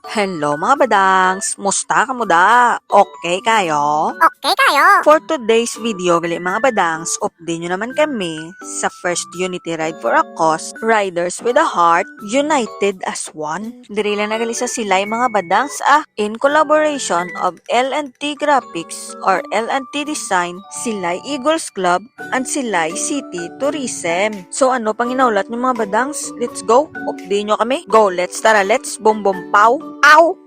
Hello mga badangs! Musta ka muda? Okay kayo? Okay kayo. For today's video, gali mga badangs, update nyo naman kami sa first Unity Ride for a Cause, Riders with a Heart, United as One. Diri lang nagali sa silay mga badangs in collaboration of L&T Graphics or L&T Design, Silay Eagles Club, and Silay City Tourism. So ano pang inaulat ng mga badangs? Let's go! Update nyo kami. Go! Let's bom bom pow! Ow!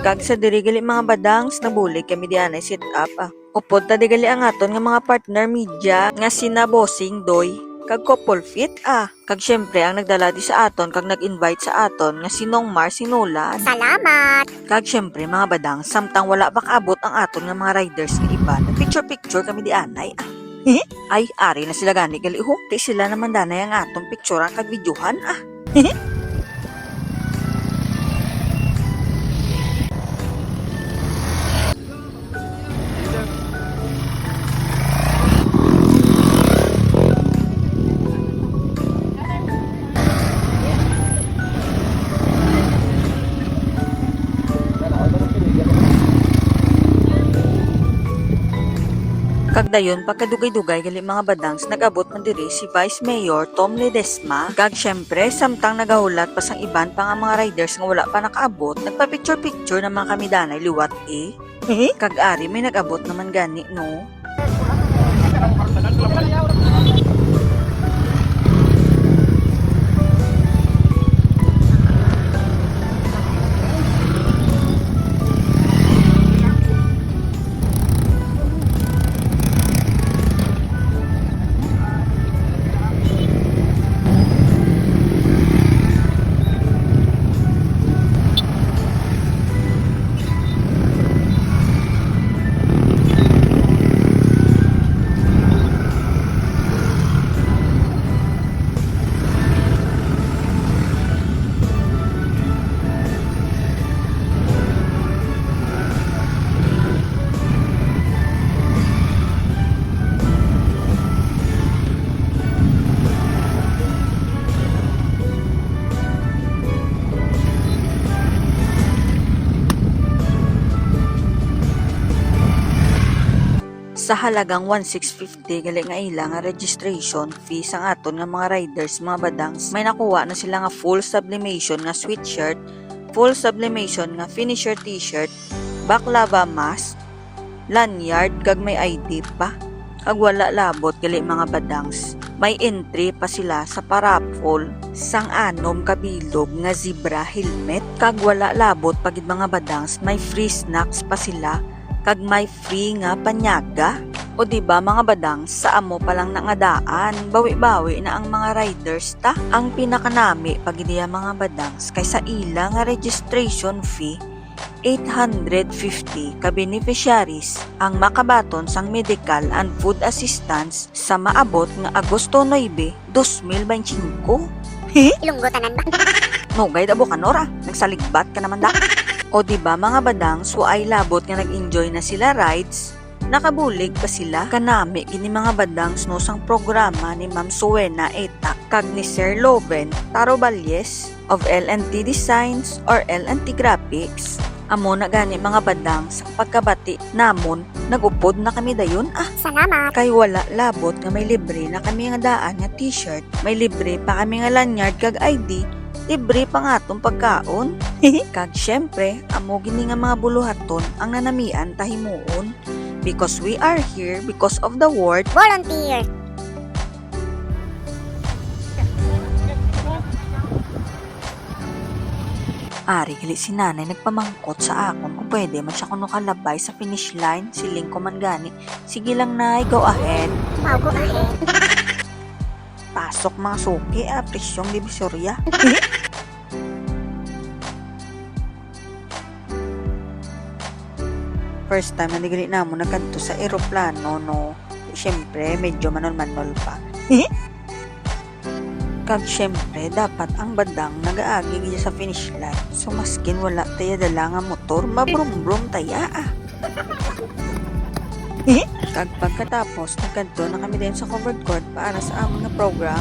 Kag sa diri gali mga badangs, nabulig kami diyan ay sit up Upod ta digali ang aton nga mga partner media nga sina Bossing Doy kag Couple Fit Kag syempre ang nagdala di sa aton kag nag-invite sa aton nga sinong Mar Sinulan. Salamat. Kag syempre mga badang, samtang wala pa kaabot ang aton nga mga riders nga iba, picture kami di anay Ay, ari na sila gani gali di sila naman danay ang atong picturean kag videohan Kag dayon pagkadugay-dugay gali mga badangs nag-abot man diri si Vice Mayor Tom Ledesma. Kag syempre samtang nagahulat pa sang iban pa nga mga riders nga wala pa nakaabot, nagpa-picture naman kami danay liwat Kag ari may nag-abot naman gani no. Sa halagang 1,650 gali nga ila nga registration fee sang aton nga mga riders mga badangs, may nakuha na sila nga full sublimation nga sweatshirt, full sublimation nga finisher t-shirt, baklava mask, lanyard kag may ID pa. Kag wala labot gali mga badangs, may entry pa sila sa parapol sang anom kabilog nga zebra helmet. Kag wala labot pagid mga badangs, may free snacks pa sila kag may free nga panyaga. O diba mga badang, sa amo pa lang nangadaan, bawi-bawi na ang mga riders ta. Ang pinakanami pag diya mga badangs kaysa ila nga registration fee 850 ka beneficiaries ang makabaton sang medical and food assistance sa maabot nga Agosto 9, 2025. Ilunggotanan ba? Nugay dabo ka Nora, nagsaligbat ka naman da. O diba mga badang, so ay labot nga nag-enjoy na sila rides, nakabulig pa sila kanami gini mga badang snusang programa ni Ma'am Suwena Eta kag ni Sir Loven Taroballes of L&T Designs or L&T Graphics. Amo na gani mga badang sa pagkabati namon nagupod na kami dayon Salamat. kay wala labot nga may libre na kami nga daan nga t-shirt, may libre pa kami nga lanyard kag ID, libre pa nga atong pagkaon. Kag syempre, amo gini nga mga buluhaton ang nanamian tahimuon because we are here because of the word Volunteer. Ari gali si nanay nagpamangkot sa akon kung pwede man siya kuno kalabay sa finish line, siling ko man gani. Sige lang nay, go ahead. Bago ahead. Pasok mga suki presyong divisorya. First time na digali na mo nagkanto sa eroplano no. Siyempre medyo manol-manol pa. Kag syempre dapat ang badang nagaagi gid sa finish line. So maskin wala taya dala nga motor, mabrum-brum taya Kag pagkatapos nagkanto na kami din sa covered court para sa among nga program.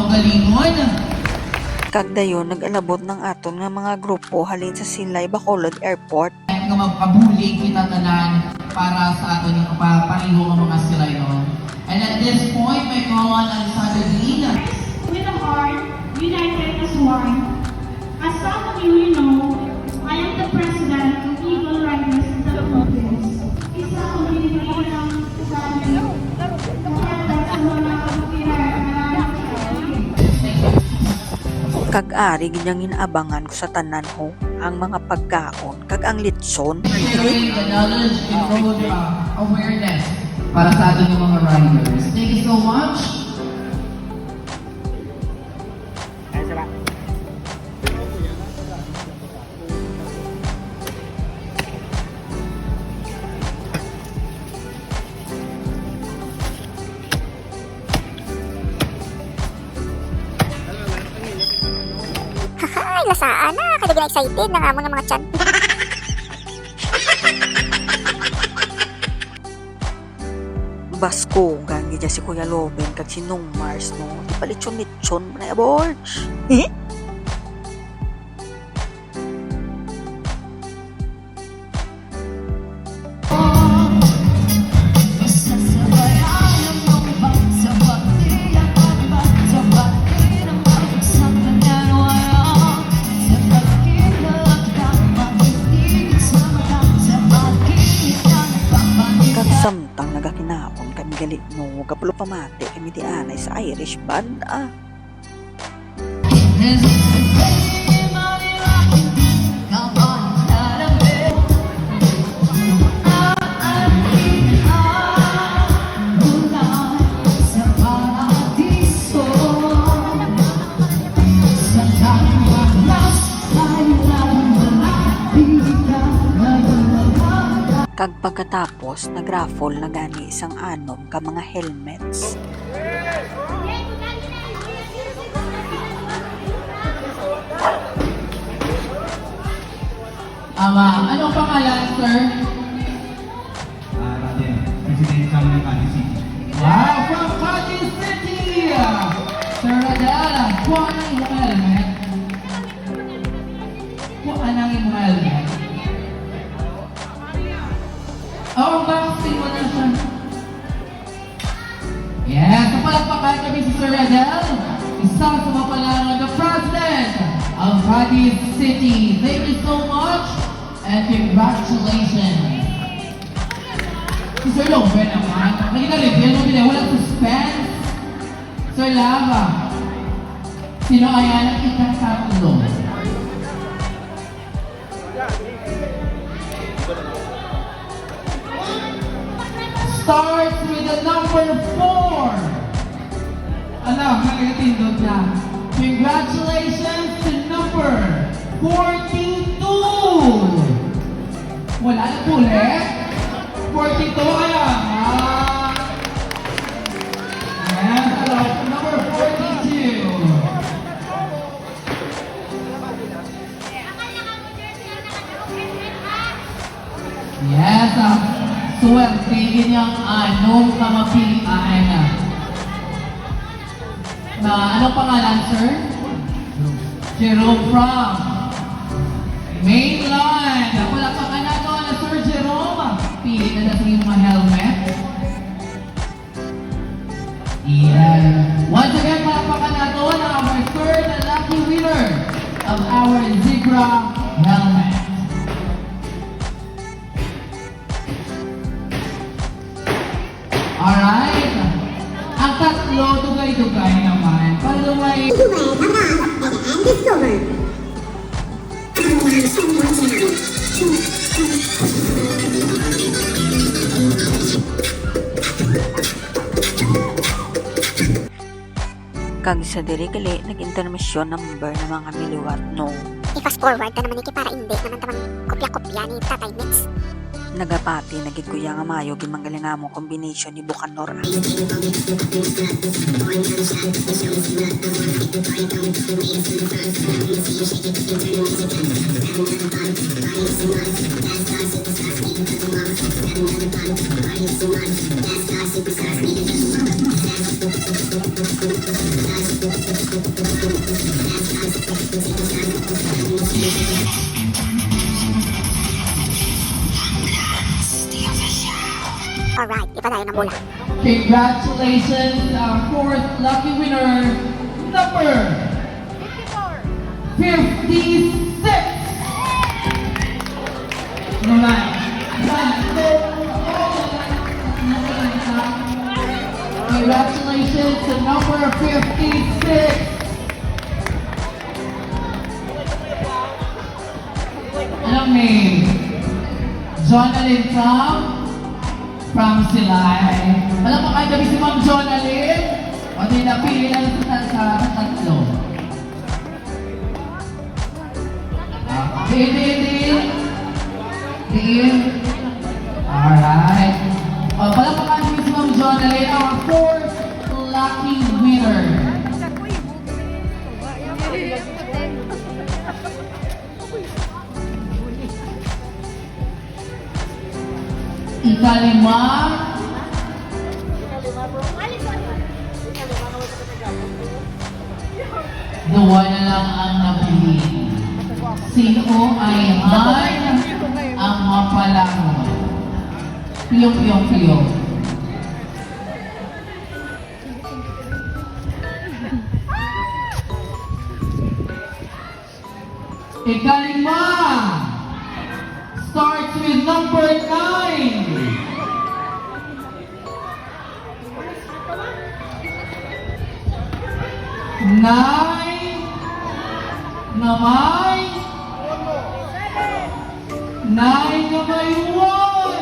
kaugalingon. Kagdayon nag-alabot ng aton nga mga grupo halin sa Silay Bacolod Airport. Nga magpabulig kita tanan para sa aton yung kapapariho ng mga sila yun. And at this point, may call on Alessandra Delina. With a heart united as one. As some of you know, I am the president of Eagle Riders in the Philippines. Isa ko binibigyan ng sabi maganda sa mga pinag-aralan Kag-ari ginyang inaabangan ko sa tanan ho ang mga pagkaon kag ang litson. Sharing the knowledge and road awareness para sa ating mga riders. Thank you so much. Hahay, lasaan na. Kada gina excited na nga mo ng mga chan. Basko gangi dyan si Kuya Loben kag si Nung Mars no. Di pa litson mo na aboard. Kag samtang nagakinahon kami gali no. Kapulo pamati kami di anay sa Irish band ah. Kag pagkatapos nagraffle na gani isang anom ka mga helmets. Anong pangalan, sir? Raden, President kami ng Cavite City. Wow, from Cavite City! Sir Radel, kuha na yung helmet. Kuha na yung helmet. Oh, boxing mo na siya. Yes, kapalakpakan kami si Sir Radel. Isa sa mapalang the President of Cavite City. Thank you so much and congratulations. Si Sir Loben naman. Nakita-reveal mo din, walang suspense. Sir Lava, sino kaya ang ikakatlo? Starts with the number 4. Alam, nagkatindog na. Congratulations to number 42. Wala na ulit. 42 kaya. Yes, hello, number 42. Yes, swerte niyang anong kamapilian. Anong pangalan, sir? Jerome from Mainland. Palakpakan nato na Sir Jerome. Pili na sa iyong mga helmet. Yeah. Once again, palakpakan nato na our third lucky winner of our Zebra helmet. Alright. Ang tatlo, dugay-dugay naman. Para may... Kag sa diri gali nag-intermission number ng mga miliwat no. I-fast forward na naman iki para hindi naman tamang kopya-kopya ni Tatay Mix. Nagapati nagikuya nga mayo gimanggaling mo combination ni Bucanor. Alright, ipadayo ng bola. Congratulations to our fourth lucky winner, number 56. Alright. Congratulations to number 56. Anong name? Jonalyn from Silay. Alam mo kayo gabi si Ma'am Jonalyn? O di napili lang sa tatlo. Deal. Alright. O palapakahan gabi si Ma'am Jonalyn, our fourth lucky winner. Ikalima. Dua na lang ang napili. Sino ay ang mapalaro? Piyong. Ikalima starts with number 9. Nine na may one.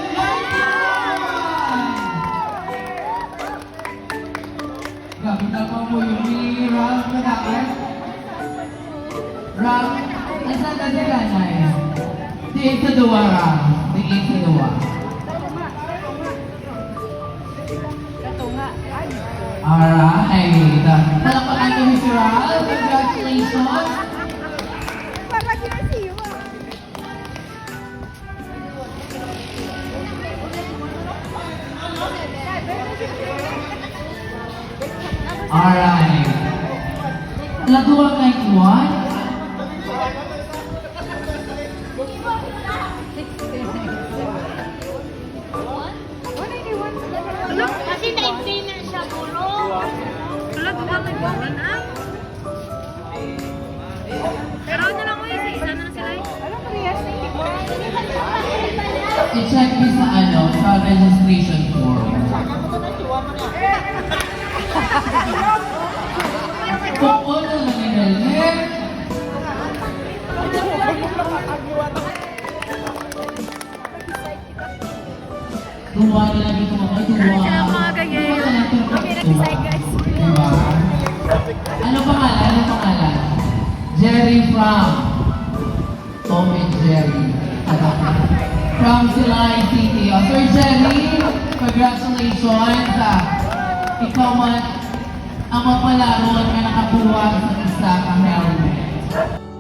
Grabe na pa mo yung Ram na daan. Ram, asan na sila na eh? Diin sa duwa, Ram. Diin sa duwa. Alright. Palakpakan kami si Ral. Congratulations. Alright. Laduwa kay Juan. Kasi na-explainer siya, buro. Wala, gumamay buwan ay. Pero na lang ko yun, isa na sila eh. I-check mo sa registration form. Kung ano lang inalip. Tuwa na lang dito mga tuwa. Diba? Ano pangalan? Jerry from Tom and Jerry. From Silay City. Sir Jerry, congratulations. Ikaw man ang mapalaro na nakabuha sa isa ka helmet.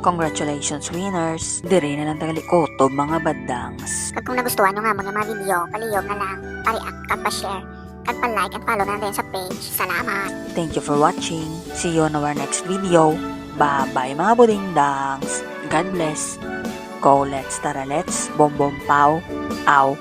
Congratulations winners! Dire na lang tagalikotob mga badangs. Kag kung nagustuhan nyo nga mga video, palihog na lang, pa-react, kag pa-share, kag pa-like at follow na rin sa page. Salamat! Thank you for watching. See you on our next video. Bye-bye mga budingdangs. God bless. Go let's, tara let's, bom bom pow, ow.